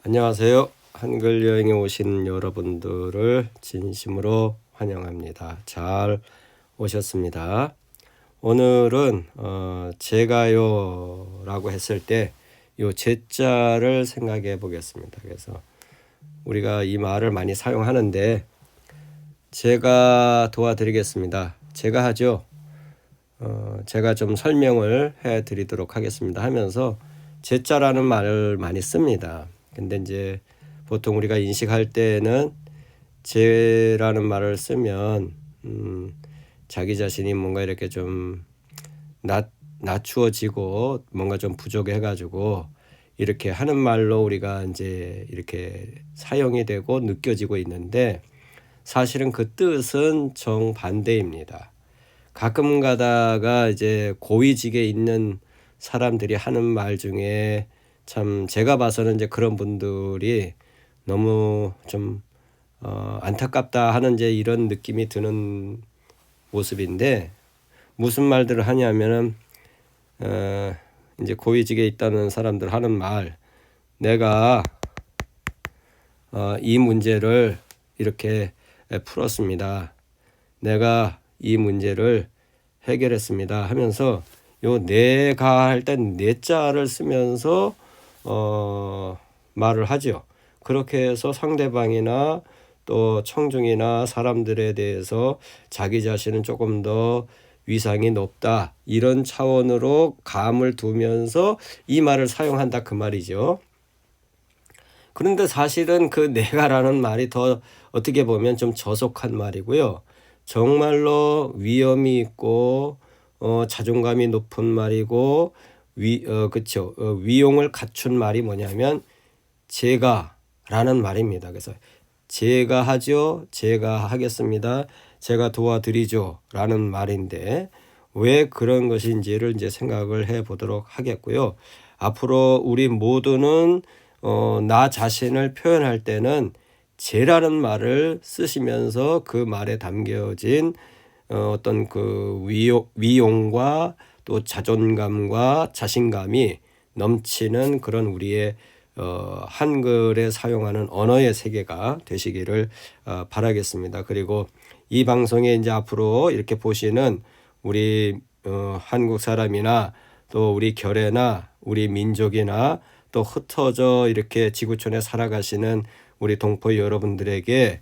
안녕하세요. 한글 여행에 오신 여러분들을 진심으로 환영합니다. 잘 오셨습니다. 오늘은 제가요라고 했을 때 요 제자를 생각해 보겠습니다. 그래서 우리가 이 말을 많이 사용하는데 제가 도와드리겠습니다. 제가 하죠. 제가 좀 설명을 해 드리도록 하겠습니다 하면서 제자라는 말을 많이 씁니다. 근데 이제 보통 우리가 인식할 때는 제라는 말을 쓰면 자기 자신이 뭔가 이렇게 좀 낮추어지고 뭔가 좀 부족해가지고 이렇게 하는 말로 우리가 이제 이렇게 사용이 되고 느껴지고 있는데 사실은 그 뜻은 정반대입니다. 가끔 가다가 이제 고위직에 있는 사람들이 하는 말 중에 참 제가 봐서는 이제 그런 분들이 너무 좀 안타깝다 하는 이제 이런 느낌이 드는 모습인데 무슨 말들을 하냐면은 이제 고위직에 있다는 사람들 하는 말, 내가 이 문제를 이렇게 풀었습니다. 내가 이 문제를 해결했습니다 하면서 요 내가 할 땐 내자를 쓰면서 말을 하죠. 그렇게 해서 상대방이나 또 청중이나 사람들에 대해서 자기 자신은 조금 더 위상이 높다 이런 차원으로 감을 두면서 이 말을 사용한다 그 말이죠. 그런데 사실은 그 내가라는 말이 더 어떻게 보면 좀 저속한 말이고요. 정말로 위엄이 있고 자존감이 높은 말이고 그쵸. 위용을 갖춘 말이 뭐냐면 제가라는 말입니다. 그래서 제가 하죠. 제가 하겠습니다. 제가 도와드리죠. 라는 말인데 왜 그런 것인지를 이제 생각을 해 보도록 하겠고요. 앞으로 우리 모두는 나 자신을 표현할 때는 제라는 말을 쓰시면서 그 말에 담겨진 어떤 그 위용과 또 자존감과 자신감이 넘치는 그런 우리의 한글에 사용하는 언어의 세계가 되시기를 바라겠습니다. 그리고 이 방송에 이제 앞으로 이렇게 보시는 우리 한국 사람이나 또 우리 결애나 우리 민족이나 또 흩어져 이렇게 지구촌에 살아가시는 우리 동포 여러분들에게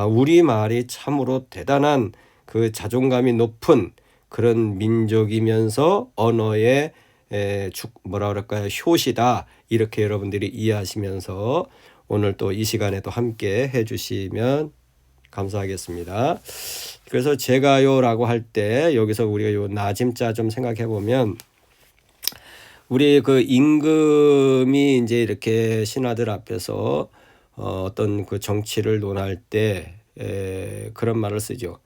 우리 말이 참으로 대단한 그 자존감이 높은 그런 민족이면서 언어의 뭐라 그럴까요? 효시다. 이렇게 여러분들이 이해하시면서 오늘 또 이 시간에도 함께 해주시면 감사하겠습니다. 그래서 제가요라고 할 때 여기서 우리가 요 나짐자 좀 생각해 보면 우리 그 임금이 이제 이렇게 신하들 앞에서 어떤 그 정치를 논할 때 그런 말을 쓰죠.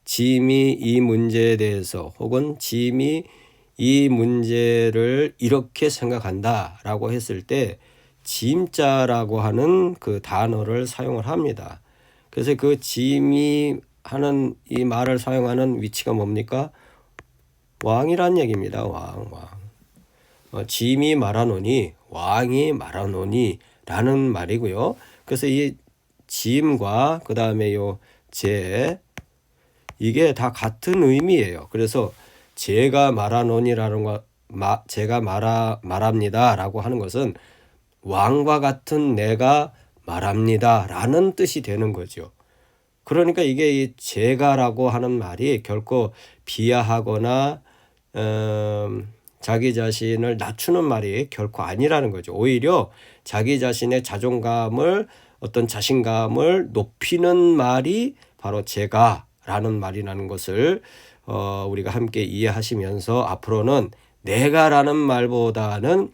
짐이 이 문제에 대해서 혹은 짐이 이 문제를 이렇게 생각한다라고 했을 때 짐자라고 하는 그 단어를 사용을 합니다. 그래서 그 짐이 하는 이 말을 사용하는 위치가 뭡니까? 왕이란 얘기입니다. 왕. 짐이 말하노니 왕이 말하노니 라는 말이고요. 그래서 이 짐과 그 다음에 요 제 이게 다 같은 의미예요. 그래서 제가 말하노니라는 거 제가 말합니다라고 하는 것은 왕과 같은 내가 말합니다라는 뜻이 되는 거죠. 그러니까 이게 이 제가라고 하는 말이 결코 비하하거나 자기 자신을 낮추는 말이 결코 아니라는 거죠. 오히려 자기 자신의 자존감을 어떤 자신감을 높이는 말이 바로 제가라는 말이라는 것을 우리가 함께 이해하시면서 앞으로는 내가라는 말보다는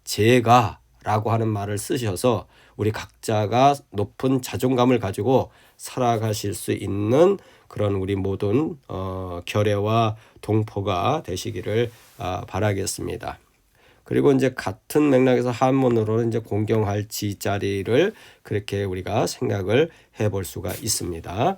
제가라고 하는 말을 쓰셔서 우리 각자가 높은 자존감을 가지고 살아가실 수 있는 그런 우리 모든 결애와 동포가 되시기를 바라겠습니다. 그리고 이제 같은 맥락에서 한문으로는 이제 공경할 지자리를 그렇게 우리가 생각을 해볼 수가 있습니다.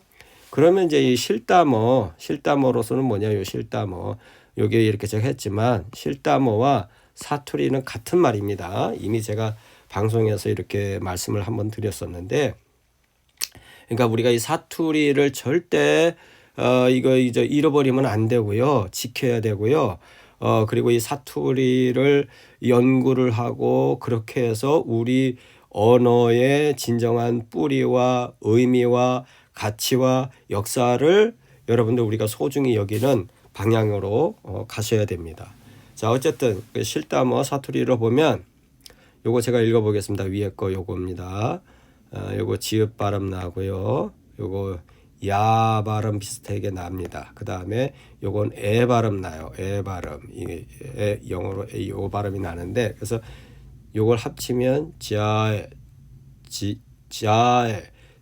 그러면 이제 이 실다모로서는 뭐냐? 실다모 여기 이렇게 제가 했지만 실다모와 사투리는 같은 말입니다. 이미 제가 방송에서 이렇게 말씀을 한번 드렸었는데, 그러니까 우리가 이 사투리를 절대 이거 이제 잃어버리면 안 되고요. 지켜야 되고요. 그리고 이 사투리를 연구를 하고 그렇게 해서 우리 언어의 진정한 뿌리와 의미와 가치와 역사를 여러분들 우리가 소중히 여기는 방향으로 가셔야 됩니다. 자, 어쨌든 그 실담어 사투리로 보면 요거 제가 읽어보겠습니다. 위에 거 요겁니다. 요거 지읒 발음 나고요. 요거 야 발음 비슷하게 납니다. 그 다음에 요건 에 발음 나요. 에 발음. 이게 영어로 요 발음이 나는데, 그래서 요걸 합치면 자에,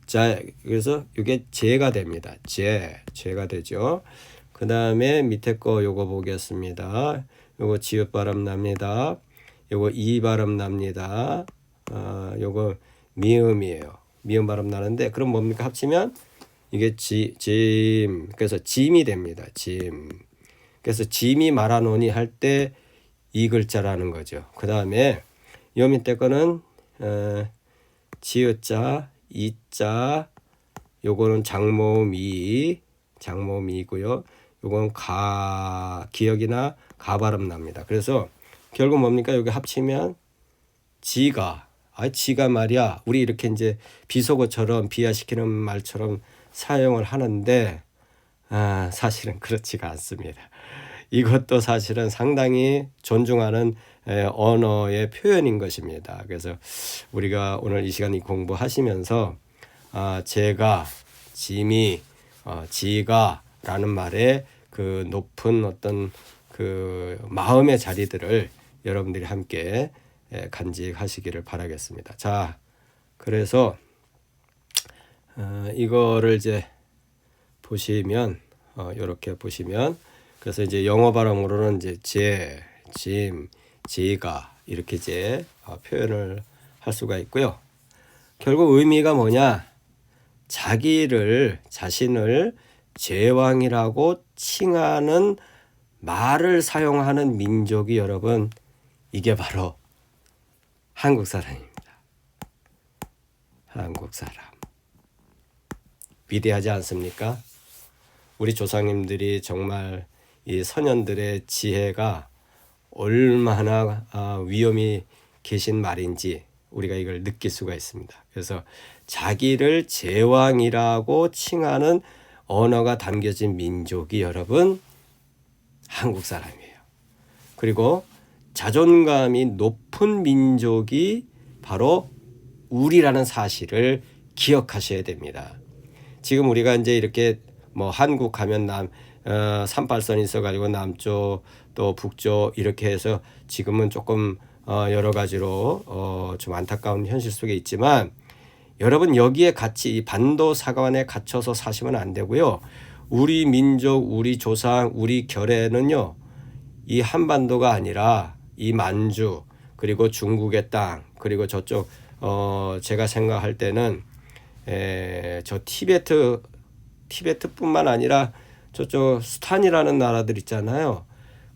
자에. 그래서 이게 제가 됩니다. 제가 되죠. 그 다음에 밑에 거 요거 보겠습니다. 요거 지읒 발음 납니다. 요거 이 발음 납니다. 요거 미음이에요. 미음 발음 나는데, 그럼 뭡니까? 합치면 이게 짐. 그래서 짐이 됩니다. 짐. 그래서 짐이 말하노니 할 때 이 글자라는 거죠. 그 다음에 요 밑에 거는 지읒자, 이자, 요거는 장모미고요. 요건 기역이나 가 발음 납니다. 그래서 결국 뭡니까? 여기 합치면 지가 말이야. 우리 이렇게 이제 비속어처럼 비하시키는 말처럼 사용을 하는데, 사실은 그렇지가 않습니다. 이것도 사실은 상당히 존중하는 언어의 표현인 것입니다. 그래서 우리가 오늘 이 시간 이 공부하시면서 제가, 짐이, 지가 라는 말에 그 높은 어떤 그 마음의 자리들을 여러분들이 함께 간직하시기를 바라겠습니다. 자, 그래서 이거를 이제 보시면 이렇게 보시면, 그래서 이제 영어 발음으로는 이제 짐, 지가 이렇게 이제 표현을 할 수가 있고요. 결국 의미가 뭐냐? 자신을 제왕이라고 칭하는 말을 사용하는 민족이 여러분, 이게 바로 한국 사람입니다. 한국 사람. 위대하지 않습니까? 우리 조상님들이 정말 이 선현들의 지혜가 얼마나 위엄이 계신 말인지 우리가 이걸 느낄 수가 있습니다. 그래서 자기를 제왕이라고 칭하는 언어가 담겨진 민족이 여러분 한국 사람이에요. 그리고 자존감이 높은 민족이 바로 우리라는 사실을 기억하셔야 됩니다. 지금 우리가 이제 이렇게 뭐 한국 가면 38선이 있어가지고 남쪽 또 북쪽 이렇게 해서 지금은 조금 여러 가지로 좀 안타까운 현실 속에 있지만, 여러분 여기에 같이 이 반도 사관에 갇혀서 사시면 안 되고요. 우리 민족, 우리 조상, 우리 결에는요, 이 한반도가 아니라 이 만주, 그리고 중국의 땅, 그리고 저쪽 제가 생각할 때는 저 티베트뿐만 아니라 저쪽 수탄이라는 나라들 있잖아요.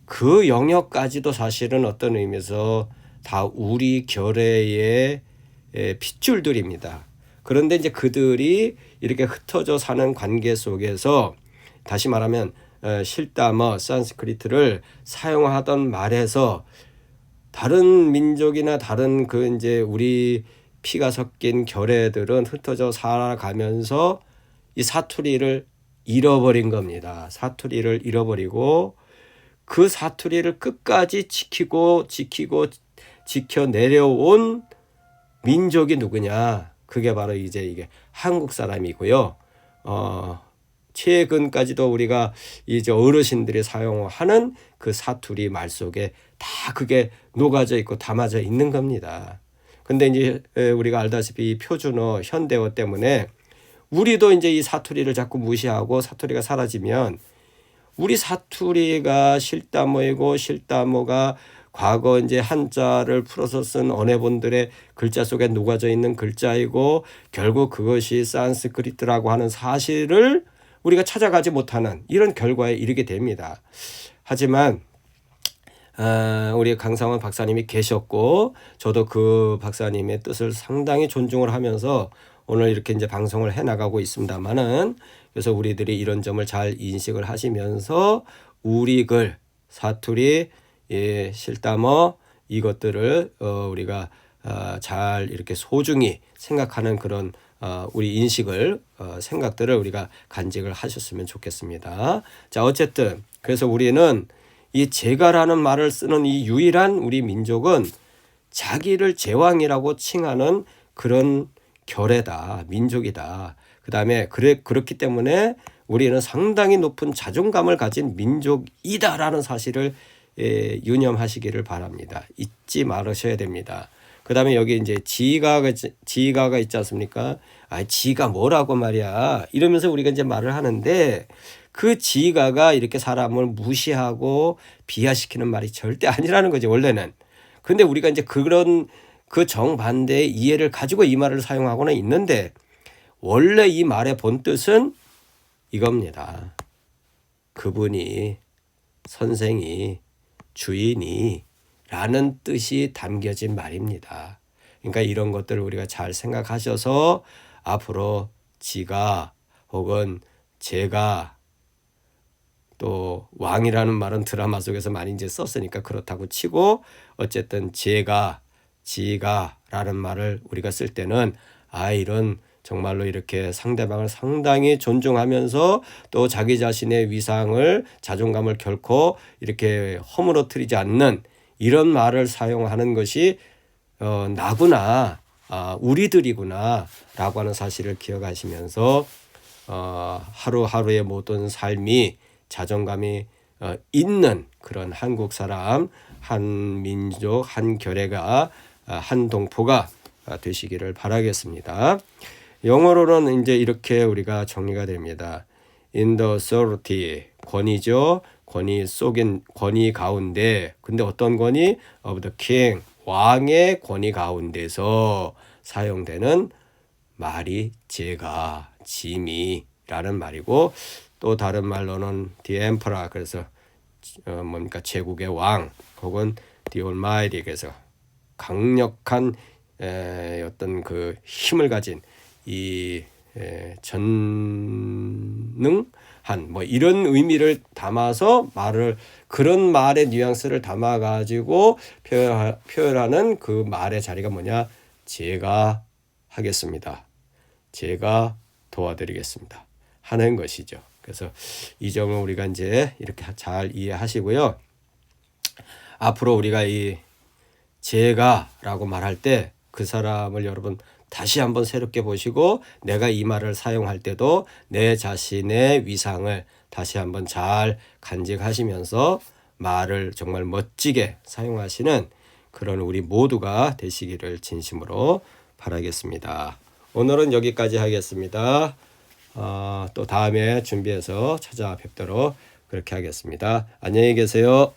그 영역까지도 사실은 어떤 의미에서 다 우리 결의의 핏줄들입니다. 그런데 이제 그들이 이렇게 흩어져 사는 관계 속에서 다시 말하면 실담어, 산스크리트를 사용하던 말에서 다른 민족이나 다른 그 이제 우리 피가 섞인 결애들은 흩어져 살아가면서 이 사투리를 잃어버린 겁니다. 사투리를 잃어버리고 그 사투리를 끝까지 지켜 내려온 민족이 누구냐? 그게 바로 이게 한국 사람이고요. 최근까지도 우리가 이제 어르신들이 사용하는 그 사투리 말 속에 다 그게 녹아져 있고 담아져 있는 겁니다. 근데 이제 우리가 알다시피 이 표준어, 현대어 때문에 우리도 이제 이 사투리를 자꾸 무시하고 사투리가 사라지면, 우리 사투리가 실담어이고 실담어가 과거 이제 한자를 풀어서 쓴 언어본들의 글자 속에 녹아져 있는 글자이고 결국 그것이 산스크리트라고 하는 사실을 우리가 찾아가지 못하는 이런 결과에 이르게 됩니다. 하지만 우리 강상원 박사님이 계셨고 저도 그 박사님의 뜻을 상당히 존중을 하면서 오늘 이렇게 이제 방송을 해 나가고 있습니다만은, 그래서 우리들이 이런 점을 잘 인식을 하시면서 우리 글, 사투리, 실담어 이것들을 우리가 잘 이렇게 소중히 생각하는 그런 우리 인식을 생각들을 우리가 간직을 하셨으면 좋겠습니다. 자, 어쨌든 그래서 우리는 이 제가라는 말을 쓰는 이 유일한 우리 민족은 자기를 제왕이라고 칭하는 그런 결의다, 민족이다. 그 다음에 그렇기 때문에 우리는 상당히 높은 자존감을 가진 민족이다라는 사실을 유념하시기를 바랍니다. 잊지 말으셔야 됩니다. 그 다음에 여기 이제 지가가 있지 않습니까? 지가 뭐라고 말이야. 이러면서 우리가 이제 말을 하는데 그 지가가 이렇게 사람을 무시하고 비하시키는 말이 절대 아니라는 거지, 원래는. 근데 우리가 이제 그런 그 정반대의 이해를 가지고 이 말을 사용하고는 있는데 원래 이 말의 본뜻은 이겁니다. 그분이, 선생이, 주인이 라는 뜻이 담겨진 말입니다. 그러니까 이런 것들을 우리가 잘 생각하셔서 앞으로 지가 혹은 제가, 또 왕이라는 말은 드라마 속에서 많이 이제 썼으니까 그렇다고 치고, 어쨌든 제가, 지가라는 말을 우리가 쓸 때는 이런 정말로 이렇게 상대방을 상당히 존중하면서 또 자기 자신의 위상을, 자존감을 결코 이렇게 허물어뜨리지 않는 이런 말을 사용하는 것이 나구나, 우리들이구나 라고 하는 사실을 기억하시면서 하루하루의 모든 삶이 자존감이 있는 그런 한국 사람, 한 민족, 한 결의가, 한 동포가 되시기를 바라겠습니다. 영어로는 이제 이렇게 우리가 정리가 됩니다. In the authority, 권위죠. 권위 속인, 권위 가운데, 근데 어떤 권위? Of the king, 왕의 권위 가운데서 사용되는 말이 제가, 짐이라는 말이고, 또 다른 말로는 the emperor, 그래서 뭡니까, 제국의 왕, 혹은 the almighty, 그래서 강력한 어떤 그 힘을 가진 이 전능한 뭐 이런 의미를 담아서 말을, 그런 말의 뉘앙스를 담아 가지고 표현하는 그 말의 자리가 뭐냐? 제가 하겠습니다. 제가 도와드리겠습니다. 하는 것이죠. 그래서 이 점을 우리가 이제 이렇게 잘 이해하시고요. 앞으로 우리가 이 제가라고 말할 때 그 사람을 여러분 다시 한번 새롭게 보시고, 내가 이 말을 사용할 때도 내 자신의 위상을 다시 한번 잘 간직하시면서 말을 정말 멋지게 사용하시는 그런 우리 모두가 되시기를 진심으로 바라겠습니다. 오늘은 여기까지 하겠습니다. 또 다음에 준비해서 찾아뵙도록 그렇게 하겠습니다. 안녕히 계세요.